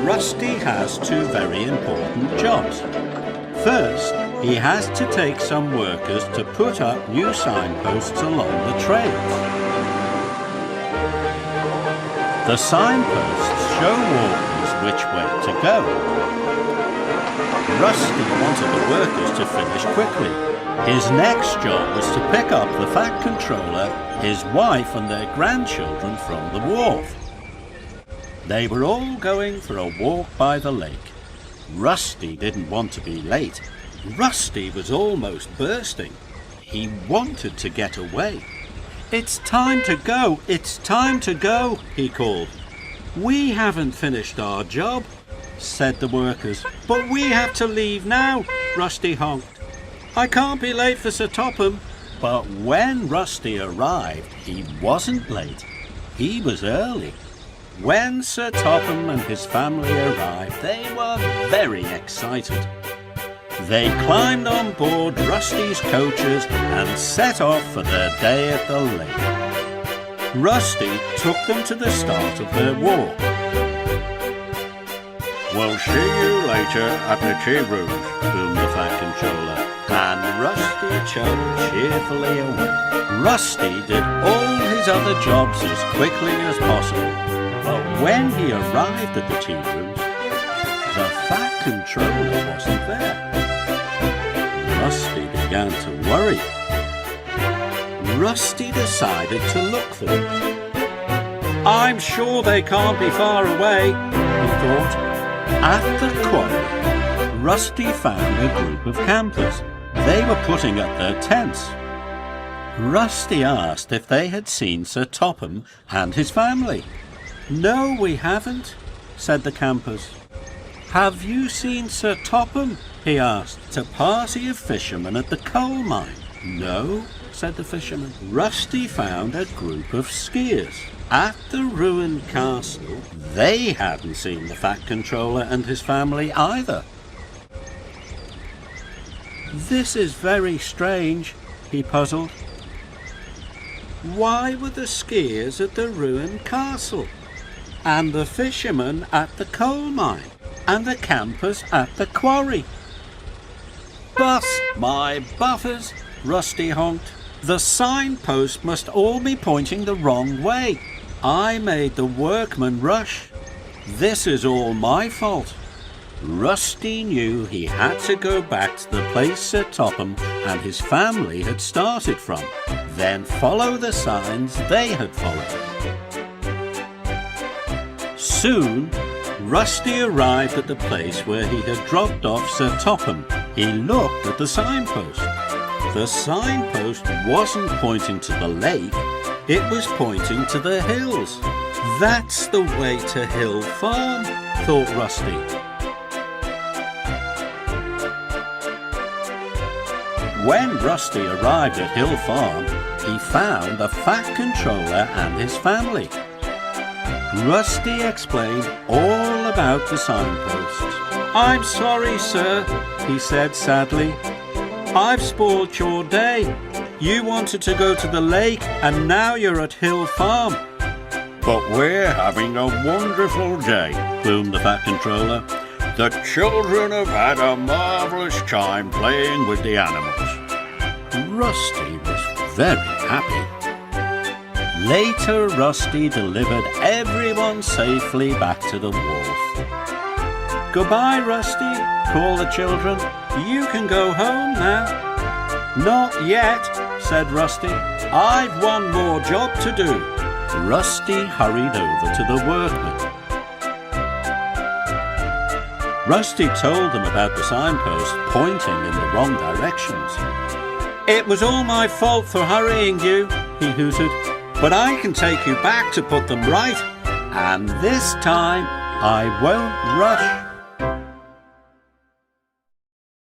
Rusty has two very important jobs. First, he has to take some workers to put up new signposts along the trails. The signposts show walkers which way to go. Rusty wanted the workers to finish quickly. His next job was to pick up the Fat Controller, his wife and their grandchildren from the wharf. They were all going for a walk by the lake. Rusty didn't want to be late. Rusty was almost bursting. He wanted to get away. "It's time to go! It's time to go!" he called. "We haven't finished our job," said the workers. "But we have to leave now," Rusty honked. "I can't be late for Sir Topham." But when Rusty arrived, he wasn't late. He was early. When Sir Topham and his family arrived, they were very excited. They climbed on board Rusty's coaches and set off for their day at the lake. Rusty took them to the start of their walk. "We'll see you later at the tea rooms," boomed the Fat Controller, and Rusty chugged cheerfully away. Rusty did all his other jobs as quickly as possible, but when he arrived at the tea rooms, the Fat Controller wasn't there. Rusty began to worry. Rusty decided to look for them. "I'm sure they can't be far away," he thought. At the quarry, Rusty found a group of campers. They were putting up their tents. Rusty asked if they had seen Sir Topham and his family. "No, we haven't," said the campers. "Have you seen Sir Topham?" he asked. "It's a party of fishermen at the coal mine." "No," said the fishermen. Rusty found a group of skiers. At the ruined castle, they hadn't seen the Fat Controller and his family either. "This is very strange," he puzzled. Why were the skiers at the ruined castle, and the fishermen at the coal mine, and the campers at the quarry? "Bust my buffers," Rusty honked. "The signpost must all be pointing the wrong way. I made the workmen rush. This is all my fault." Rusty knew he had to go back to the place Sir Topham and his family had started from, then follow the signs they had followed. Soon, Rusty arrived at the place where he had dropped off Sir Topham. He looked at the signpost. The signpost wasn't pointing to the lake, it was pointing to the hills. "That's the way to Hill Farm," thought Rusty. When Rusty arrived at Hill Farm, he found the Fat Controller and his family. Rusty explained all about the signposts. "I'm sorry, sir," he said sadly. "I've spoiled your day. You wanted to go to the lake and now you're at Hill Farm." "But we're having a wonderful day," boomed the Fat Controller. "The children have had a marvellous time playing with the animals." Rusty was very happy. Later, Rusty delivered everyone safely back to the wharf. "Goodbye, Rusty," called the children. "You can go home now." "Not yet," said Rusty. "I've one more job to do." Rusty hurried over to the workmen. Rusty told them about the signpost pointing in the wrong directions. "It was all my fault for hurrying you," he hooted, "but I can take you back to put them right, and this time I won't rush."